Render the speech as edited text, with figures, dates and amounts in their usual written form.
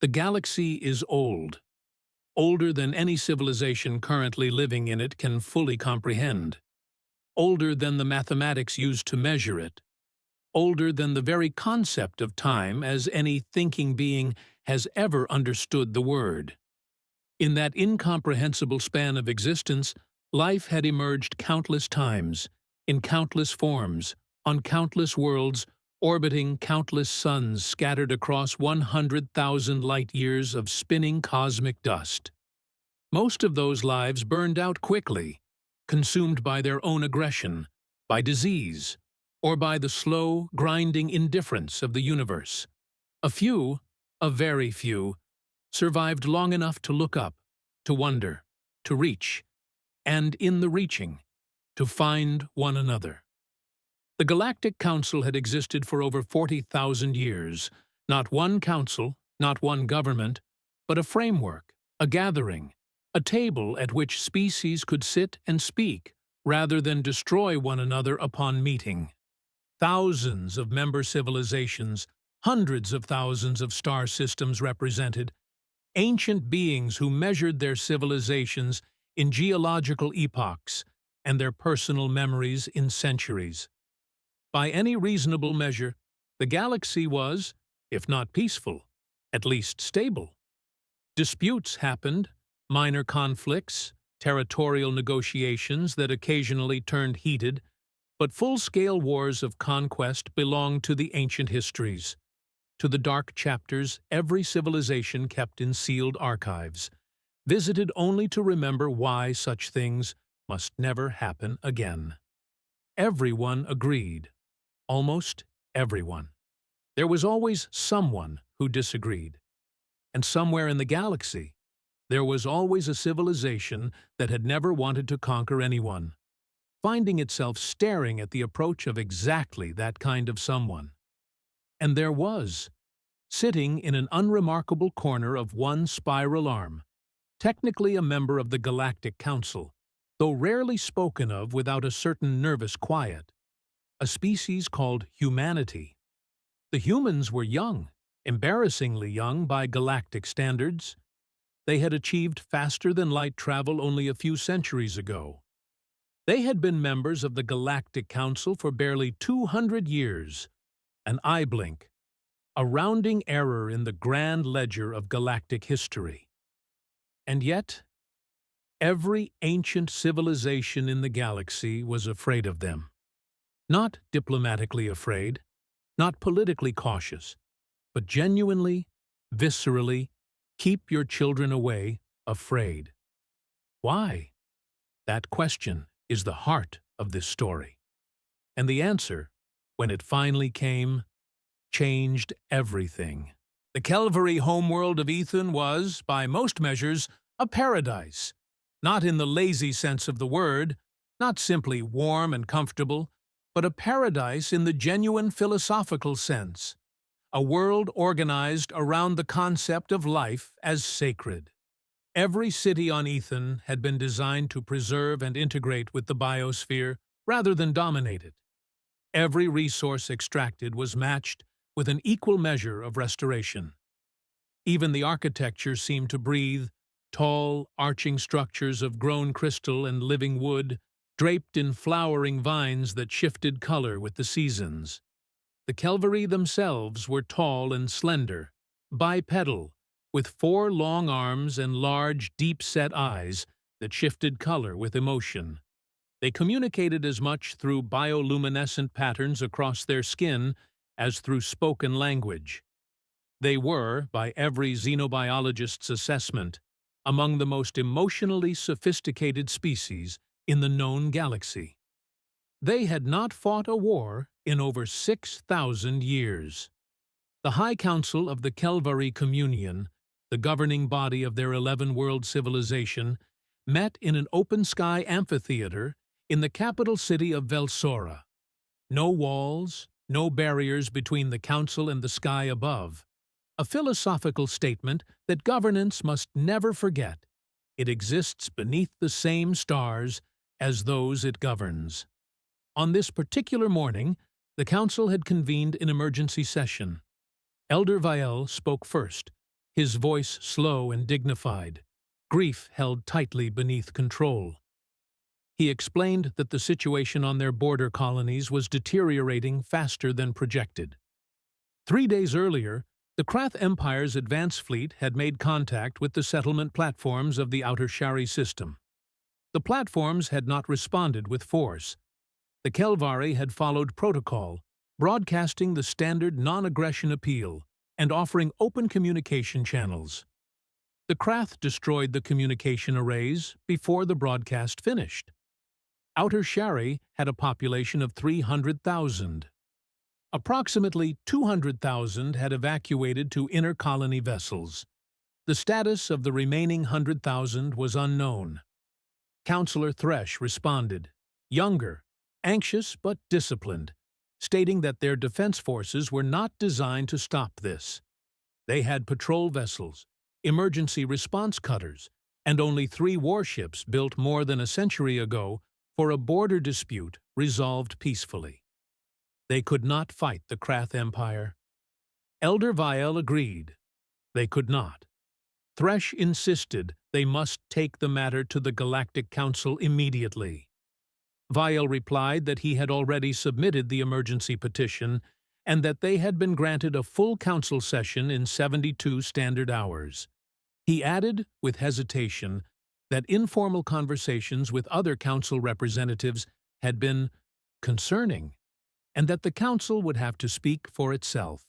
The galaxy is old, older than any civilization currently living in it can fully comprehend, older than the mathematics used to measure it, older than the very concept of time as any thinking being has ever understood the word. In that incomprehensible span of existence, life had emerged countless times, in countless forms, on countless worlds, orbiting countless suns scattered across 100,000 light-years of spinning cosmic dust. Most of those lives burned out quickly, consumed by their own aggression, by disease, or by the slow, grinding indifference of the universe. A few, a very few, survived long enough to look up, to wonder, to reach, and in the reaching, to find one another. The Galactic Council had existed for over 40,000 years, not one council, not one government, but a framework, a gathering, a table at which species could sit and speak rather than destroy one another upon meeting. Thousands of member civilizations, hundreds of thousands of star systems represented, ancient beings who measured their civilizations in geological epochs and their personal memories in centuries. By any reasonable measure, the galaxy was, if not peaceful, at least stable. Disputes happened, minor conflicts, territorial negotiations that occasionally turned heated, but full-scale wars of conquest belonged to the ancient histories, to the dark chapters every civilization kept in sealed archives, visited only to remember why such things must never happen again. Everyone agreed. Almost everyone. There was always someone who disagreed. And somewhere in the galaxy, there was always a civilization that had never wanted to conquer anyone, finding itself staring at the approach of exactly that kind of someone. And there was, sitting in an unremarkable corner of one spiral arm, technically a member of the Galactic Council, though rarely spoken of without a certain nervous quiet, a species called humanity. The humans were young, embarrassingly young by galactic standards. They had achieved faster-than-light travel only a few centuries ago. They had been members of the Galactic Council for barely 200 years, an eye blink, a rounding error in the grand ledger of galactic history. And yet, every ancient civilization in the galaxy was afraid of them. Not diplomatically afraid, not politically cautious, but genuinely, viscerally, keep your children away, afraid. Why? That question is the heart of this story. And the answer, when it finally came, changed everything. The Calvary homeworld of Ethan was, by most measures, a paradise. Not in the lazy sense of the word, not simply warm and comfortable, but a paradise in the genuine philosophical sense, a world organized around the concept of life as sacred. Every city on Ethan had been designed to preserve and integrate with the biosphere rather than dominate it. Every resource extracted was matched with an equal measure of restoration. Even the architecture seemed to breathe, tall, arching structures of grown crystal and living wood, draped in flowering vines that shifted color with the seasons. The Calvary themselves were tall and slender, bipedal, with 4 long arms and large, deep-set eyes that shifted color with emotion. They communicated as much through bioluminescent patterns across their skin as through spoken language. They were, by every xenobiologist's assessment, among the most emotionally sophisticated species in the known galaxy. They had not fought a war in over 6,000 years. The High Council of the Calvary Communion, the governing body of their 11-world civilization, met in an open-sky amphitheater in the capital city of Velsora. No walls, no barriers between the council and the sky above. A philosophical statement that governance must never forget. It exists beneath the same stars as those it governs. On this particular morning, the council had convened an emergency session. Elder Vael spoke first, his voice slow and dignified, grief held tightly beneath control. He explained that the situation on their border colonies was deteriorating faster than projected. 3 days earlier, the Krath Empire's advance fleet had made contact with the settlement platforms of the Outer Shari system. The platforms had not responded with force. The Kelvari had followed protocol, broadcasting the standard non-aggression appeal and offering open communication channels. The Krath destroyed the communication arrays before the broadcast finished. Outer Shari had a population of 300,000. Approximately 200,000 had evacuated to inner colony vessels. The status of the remaining 100,000 was unknown. Counselor Thresh responded, younger, anxious but disciplined, stating that their defense forces were not designed to stop this. They had patrol vessels, emergency response cutters, and only 3 warships built more than a century ago for a border dispute resolved peacefully. They could not fight the Krath Empire. Elder Vial agreed. They could not. Thresh insisted they must take the matter to the Galactic Council immediately. Vial replied that he had already submitted the emergency petition and that they had been granted a full council session in 72 standard hours. He added, with hesitation, that informal conversations with other council representatives had been concerning, and that the council would have to speak for itself.